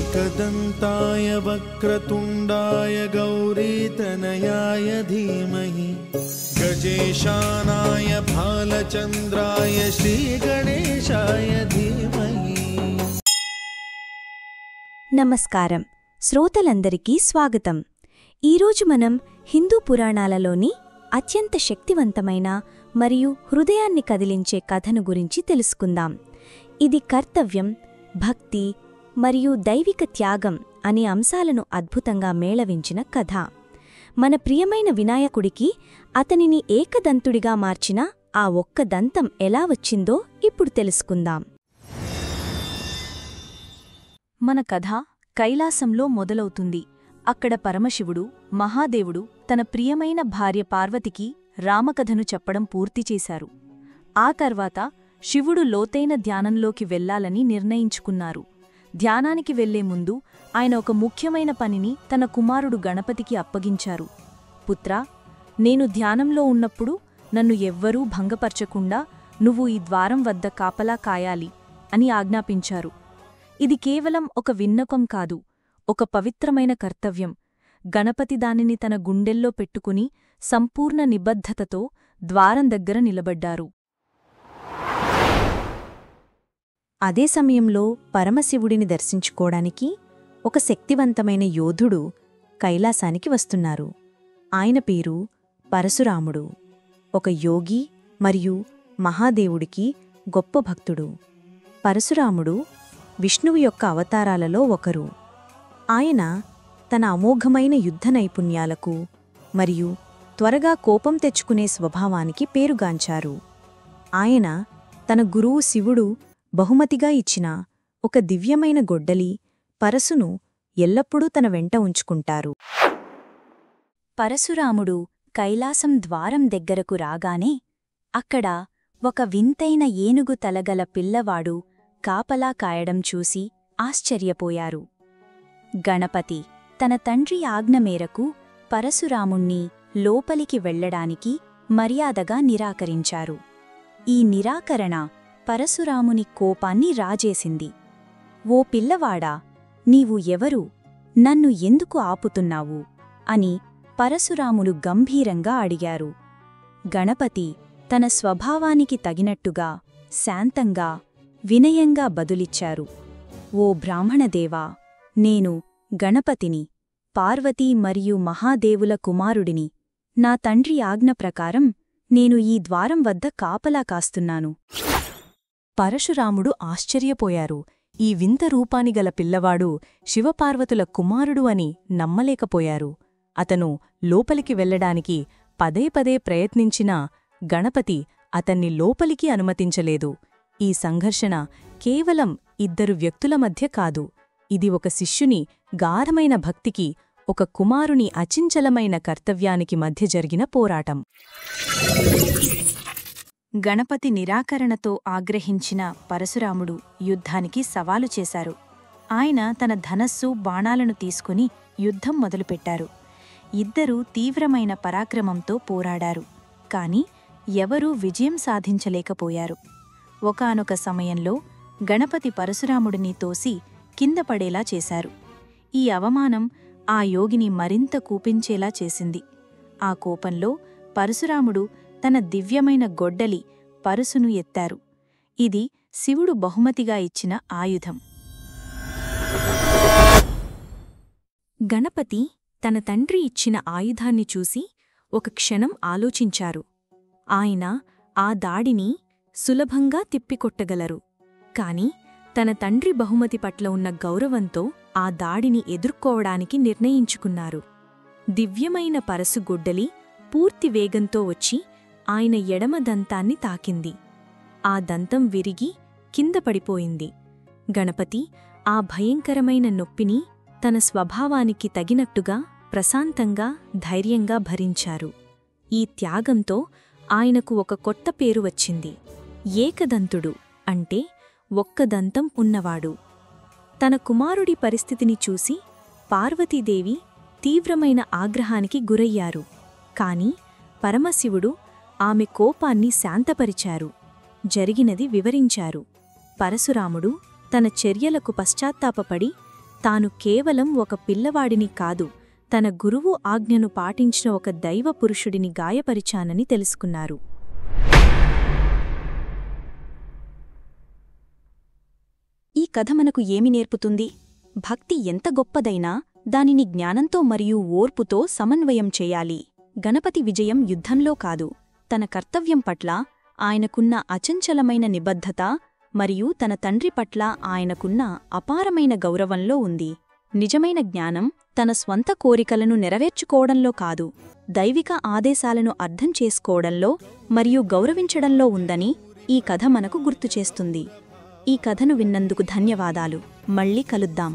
एकदन्ताय वक्रतुण्डाय गौरीतनयाय धीमहि गजेशानाय भालचन्द्राय श्रीगणेशाय धीमहि। నమస్కారం శ్రోతలందరికీ స్వాగతం। ఈరోజు మనం హిందూ పురాణాలలోని అత్యంత శక్తివంతమైన మరియు హృదయాన్ని కదిలించే కథను గురించి తెలుసుకుందాం। ఇది కర్తవ్యం, భక్తి మరియు దైవిక త్యాగం అనే అంశాలను అద్భుతంగా మేళవించిన కథ। మన ప్రియమైన వినాయకుడికి అతనిని ఏకదంతుడిగా మార్చిన ఆ ఒక్క దంతం ఎలా వచ్చిందో ఇప్పుడు తెలుసుకుందాం। మన కథ కైలాసంలో మొదలవుతుంది। అక్కడ పరమశివుడు మహాదేవుడు తన ప్రియమైన భార్య పార్వతికి రామకథను చెప్పడం పూర్తిచేశారు। ఆ తర్వాత శివుడు లోతైన ధ్యానంలోకి వెళ్లాలని నిర్ణయించుకున్నారు। ధ్యానానికి వెళ్లే ముందు ఆయన ఒక ముఖ్యమైన పనిని తన కుమారుడు గణపతికి అప్పగించారు। పుత్రా, నేను ధ్యానంలో ఉన్నప్పుడు నన్ను ఎవ్వరూ భంగపరచకుండా నువ్వు ఈ ద్వారం వద్ద కాపలా కాయాలి అని ఆజ్ఞాపించారు। ఇది కేవలం ఒక విన్నపం కాదు, ఒక పవిత్రమైన కర్తవ్యం। గణపతి దానిని తన గుండెల్లో పెట్టుకుని సంపూర్ణ నిబద్ధతతో ద్వారం దగ్గర నిలబడ్డారు। అదే సమయంలో పరమశివుడిని దర్శించుకోడానికి ఒక శక్తివంతమైన యోధుడు కైలాసానికి వస్తున్నారు। ఆయన పేరు పరశురాముడు, ఒక యోగి మరియు మహాదేవుడికి గొప్ప భక్తుడు। పరశురాముడు విష్ణువు యొక్క అవతారాలలో ఒకరు। ఆయన తన అమోఘమైన యుద్ధ నైపుణ్యాలకు మరియు త్వరగా కోపం తెచ్చుకునే స్వభావానికి పేరుగాంచారు। ఆయన తన గురువు శివుడు బహుమతిగా ఇచ్చిన ఒక దివ్యమైన గొడ్డలి పరశును ఎల్లప్పుడూ తన వెంట ఉంచుకుంటారు। పరశురాముడు కైలాసం ద్వారం దగ్గరకు రాగానే అక్కడ ఒక వింతైన ఏనుగు తలగల పిల్లవాడు కాపలా కాయడం చూసి ఆశ్చర్యపోయారు। గణపతి తన తండ్రి ఆజ్ఞ మేరకు పరశురాముణ్ణి లోపలికి వెళ్లడానికి మర్యాదగా నిరాకరించారు। ఈ నిరాకరణ పరశురాముని కోపాన్ని రాజేసింది। ఓ పిల్లవాడా, నీవు ఎవరు? నన్ను ఎందుకు ఆపుతున్నావు అని పరశురాములు గంభీరంగా అడిగారు। గణపతి తన స్వభావానికి తగినట్టుగా శాంతంగా వినయంగా బదులిచ్చారు। ఓ బ్రాహ్మణదేవా, నేను గణపతిని, పార్వతీ మరియు మహాదేవుల కుమారుడిని। నా తండ్రి ఆజ్ఞ ప్రకారం నేను ఈ ద్వారం వద్ద కాపలా కాస్తున్నాను। పరశురాముడు ఆశ్చర్యపోయారు। ఈ వింత రూపానిగల పిల్లవాడు శివపార్వతుల కుమారుడు అని నమ్మలేకపోయారు। అతను లోపలికి వెళ్లడానికి పదే పదే ప్రయత్నించినా గణపతి అతన్ని లోపలికి అనుమతించలేదు। ఈ సంఘర్షణ కేవలం ఇద్దరు వ్యక్తుల మధ్య కాదు, ఇది ఒక శిష్యుని గాఢమైన భక్తికి, ఒక కుమారుని అచించలమైన కర్తవ్యానికి మధ్య జరిగిన పోరాటం। గణపతి నిరాకరణతో ఆగ్రహించిన పరశురాముడు యుద్ధానికి సవాలు చేశారు। ఆయన తన ధనస్సు బాణాలను తీసుకుని యుద్ధం మొదలుపెట్టారు। ఇద్దరూ తీవ్రమైన పరాక్రమంతో పోరాడారు, కాని ఎవరూ విజయం సాధించలేకపోయారు। ఒకానొక సమయంలో గణపతి పరశురాముడిని తోసి కింద పడేలా చేశారు। ఈ అవమానం ఆ యోగిని మరింత కూపించేలా చేసింది। ఆ కోపంలో పరశురాముడు తన దివ్యమైన గొడ్డలి పరశును ఎత్తారు। ఇది శివుడు బహుమతిగా ఇచ్చిన ఆయుధం। గణపతి తన తండ్రి ఇచ్చిన ఆయుధాన్ని చూసి ఒక క్షణం ఆలోచించారు। ఆయన ఆ దాడిని సులభంగా తిప్పికొట్టగలరు, కాని తన తండ్రి బహుమతి పట్ల ఉన్న గౌరవంతో ఆ దాడిని ఎదుర్కోవడానికి నిర్ణయించుకున్నారు। దివ్యమైన పరశు గొడ్డలి పూర్తి వేగంతో వచ్చి ఆయన ఎడమ దంతాన్ని తాకింది। ఆ దంతం విరిగి కింద పడిపోయింది। గణపతి ఆ భయంకరమైన నొప్పిని తన స్వభావానికి తగినట్టుగా ప్రశాంతంగా ధైర్యంగా భరించారు। ఈ త్యాగంతో ఆయనకు ఒక కొత్త పేరు వచ్చింది, ఏకదంతుడు, అంటే ఒక్క దంతం ఉన్నవాడు। తన కుమారుడి పరిస్థితిని చూసి పార్వతీదేవి తీవ్రమైన ఆగ్రహానికి గురయ్యారు, కాని పరమశివుడు ఆమె కోపాన్ని శాంతపరిచారు. జరిగినది వివరించారు. పరశురాముడు తన చర్యలకు పశ్చాత్తాపపడి తాను కేవలం ఒక పిల్లవాడిని కాదు, తన గురువు ఆజ్ఞను పాటించిన ఒక దైవ పురుషుడిని గాయపరిచానని తెలుసుకున్నారు. ఈ కథ మనకు ఏమి నేర్పుతుంది? భక్తి ఎంత గొప్పదైనా దానిని జ్ఞానంతో మరియు ఓర్పుతో సమన్వయం చేయాలి. గణపతి విజయం యుద్ధంలో కాదు, తన కర్తవ్యం పట్ల ఆయనకున్న అచంచలమైన నిబద్ధత మరియు తన తండ్రి పట్ల ఆయనకున్న అపారమైన గౌరవంలో ఉంది. నిజమైన జ్ఞానం తన స్వంత కోరికలను నెరవేర్చుకోవడంలో కాదు, దైవిక ఆదేశాలను అర్థం చేసుకోవడంలో మరియు గౌరవించడంలో ఉందని ఈ కథ మనకు గుర్తుచేస్తుంది. ఈ కథను విన్నందుకు ధన్యవాదాలు. మళ్ళీ కలుద్దాం.